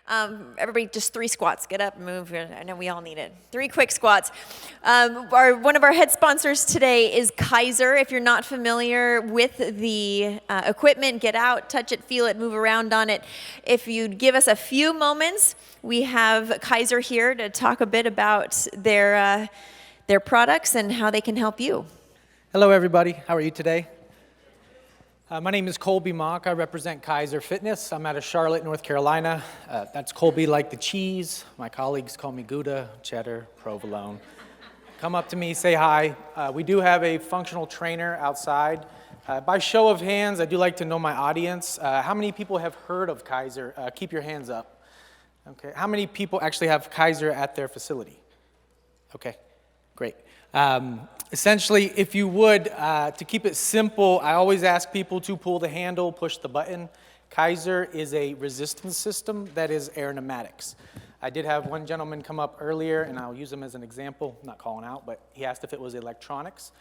Everybody, just 3 squats. Get up, move. I know we all need it. 3 quick squats. One of our head sponsors today is Keiser. If you're not familiar with the equipment, get out, touch it, feel it, move around on it. If you'd give us a few moments, we have Keiser here to talk a bit about their products and how they can help you. Hello, everybody. How are you today? My name is Colby Mock. I represent Keiser Fitness. I'm out of Charlotte, North Carolina. That's Colby like the cheese. My colleagues call me Gouda, cheddar, provolone. Come up to me, say hi. We do have a functional trainer outside. By show of hands, I do like to know my audience. How many people have heard of Keiser? Keep your hands up. Okay. How many people actually have Keiser at their facility? Okay, great. Essentially, if you would, to keep it simple, I always ask people to pull the handle, push the button. Keiser is a resistance system that is air pneumatics. I did have one gentleman come up earlier, and I'll use him as an example, not calling out, but he asked if it was electronics.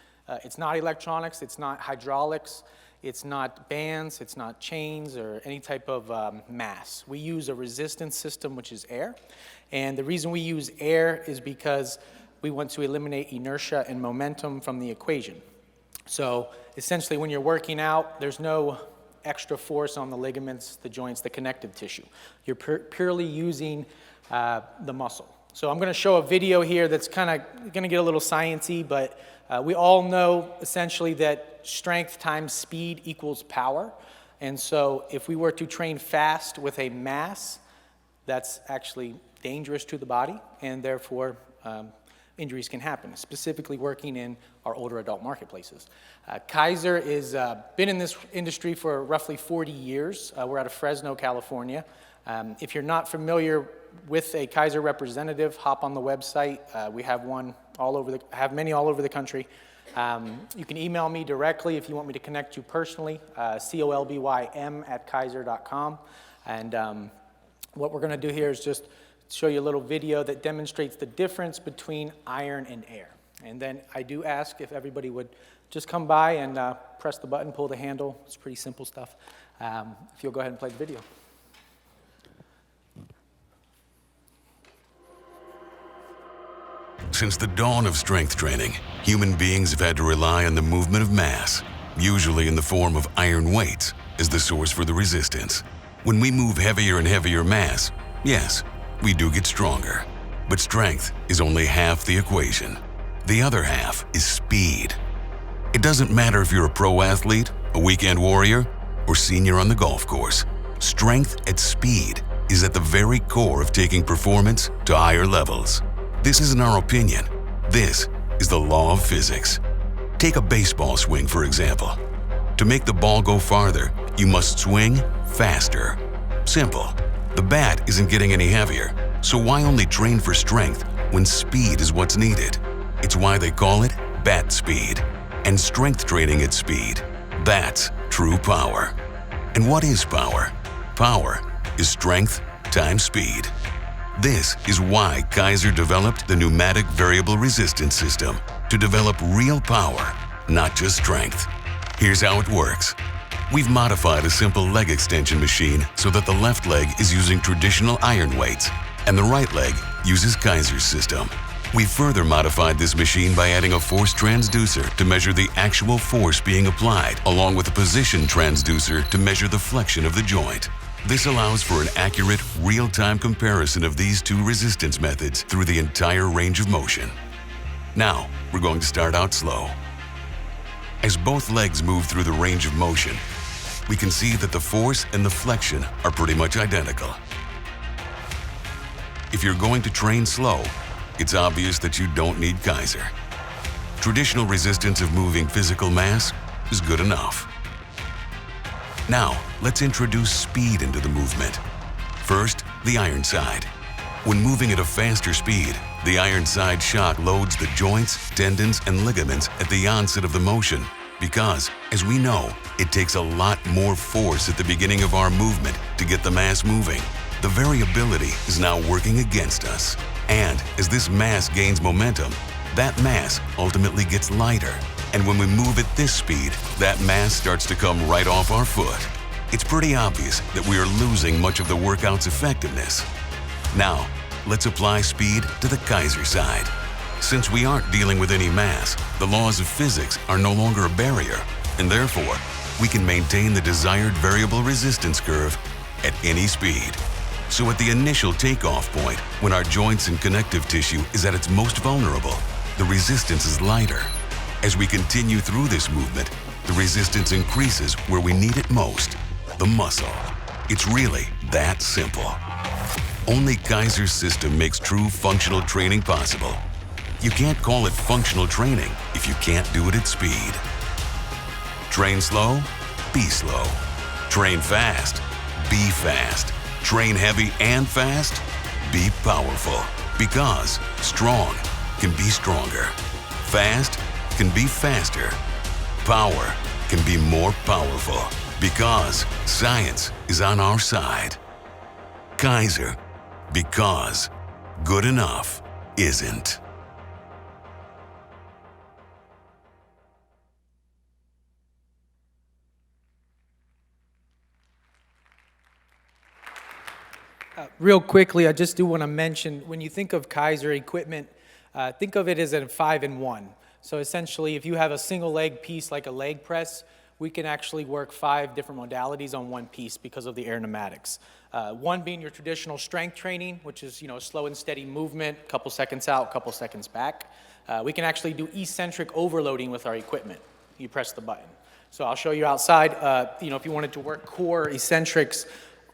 It's not electronics, it's not hydraulics, it's not bands, it's not chains or any type of mass. We use a resistance system, which is air, and the reason we use air is because we want to eliminate inertia and momentum from the equation. So essentially when you're working out, there's no extra force on the ligaments, the joints, the connective tissue. You're purely using the muscle. So I'm gonna show a video here that's kind of gonna get a little sciencey, but we all know essentially that strength times speed equals power. And so if we were to train fast with a mass, that's actually dangerous to the body, and therefore injuries can happen, specifically working in our older adult marketplaces. Keiser has been in this industry for roughly 40 years. We're out of Fresno, California. If you're not familiar with a Keiser representative, hop on the website. We have many all over the country. You can email me directly if you want me to connect you personally, colbym@keiser.com. And what we're gonna do here is just show you a little video that demonstrates the difference between iron and air. And then I do ask if everybody would just come by and press the button, pull the handle. It's pretty simple stuff. If you'll go ahead and play the video. Since the dawn of strength training, human beings have had to rely on the movement of mass, usually in the form of iron weights, as the source for the resistance. When we move heavier and heavier mass, yes, we do get stronger, but strength is only half the equation. The other half is speed. It doesn't matter if you're a pro athlete, a weekend warrior, or senior on the golf course. Strength at speed is at the very core of taking performance to higher levels. This isn't our opinion. This is the law of physics. Take a baseball swing, for example. To make the ball go farther, you must swing faster. Simple. The bat isn't getting any heavier, so why only train for strength when speed is what's needed? It's why they call it bat speed. And strength training at speed, that's true power. And what is power? Power is strength times speed. This is why Keiser developed the pneumatic variable resistance system to develop real power, not just strength. Here's how it works. We've modified a simple leg extension machine so that the left leg is using traditional iron weights and the right leg uses Keiser's system. We further modified this machine by adding a force transducer to measure the actual force being applied, along with a position transducer to measure the flexion of the joint. This allows for an accurate, real-time comparison of these two resistance methods through the entire range of motion. Now, we're going to start out slow. As both legs move through the range of motion, we can see that the force and the flexion are pretty much identical. If you're going to train slow, it's obvious that you don't need Keiser. Traditional resistance of moving physical mass is good enough. Now, let's introduce speed into the movement. First, the iron side. When moving at a faster speed, the iron side shock loads the joints, tendons, and ligaments at the onset of the motion because, as we know, it takes a lot more force at the beginning of our movement to get the mass moving. The variability is now working against us. And as this mass gains momentum, that mass ultimately gets lighter. And when we move at this speed, that mass starts to come right off our foot. it's pretty obvious that we are losing much of the workout's effectiveness. Now, let's apply speed to the Keiser side. Since we aren't dealing with any mass, the laws of physics are no longer a barrier, and therefore, we can maintain the desired variable resistance curve at any speed. So at the initial takeoff point, when our joints and connective tissue is at its most vulnerable, the resistance is lighter. As we continue through this movement, the resistance increases where we need it most, the muscle. It's really that simple. Only Keiser's system makes true functional training possible. You can't call it functional training if you can't do it at speed. Train slow, be slow. Train fast, be fast. Train heavy and fast, be powerful. Because strong can be stronger. Fast can be faster. Power can be more powerful. Because science is on our side. Keiser, because good enough isn't. Real quickly, I just do want to mention, when you think of Keiser equipment, think of it as a 5-in-1. So essentially, if you have a single leg piece like a leg press, we can actually work 5 different modalities on one piece because of the air pneumatics. One being your traditional strength training, which is slow and steady movement, couple seconds out, couple seconds back. We can actually do eccentric overloading with our equipment. You press the button. So I'll show you outside. If you wanted to work core eccentrics,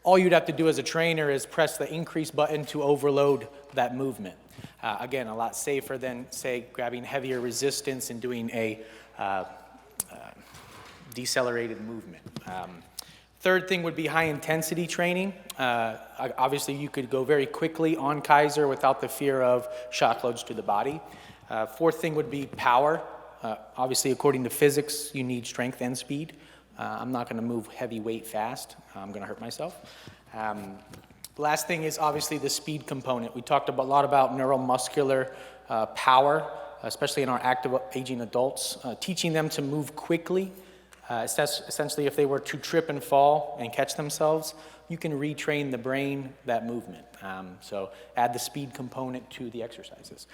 all you'd have to do as a trainer is press the increase button to overload that movement. Again, a lot safer than, say, grabbing heavier resistance and doing a decelerated movement. Third thing would be high intensity training. Obviously, you could go very quickly on Keiser without the fear of shock loads to the body. Fourth thing would be power. Obviously, according to physics, you need strength and speed. I'm not going to move heavy weight fast. I'm going to hurt myself. Last thing is obviously the speed component. We talked a lot about neuromuscular power, especially in our active aging adults. Teaching them to move quickly. Essentially, if they were to trip and fall and catch themselves, you can retrain the brain that movement. So add the speed component to the exercises.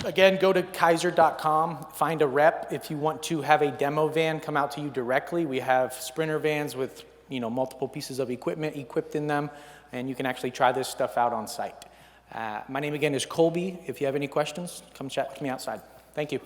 Again, go to Keiser.com, find a rep. If you want to have a demo van come out to you directly, we have sprinter vans with multiple pieces of equipment equipped in them, and you can actually try this stuff out on site. My name again is Colby. If you have any questions, come chat with me outside. Thank you.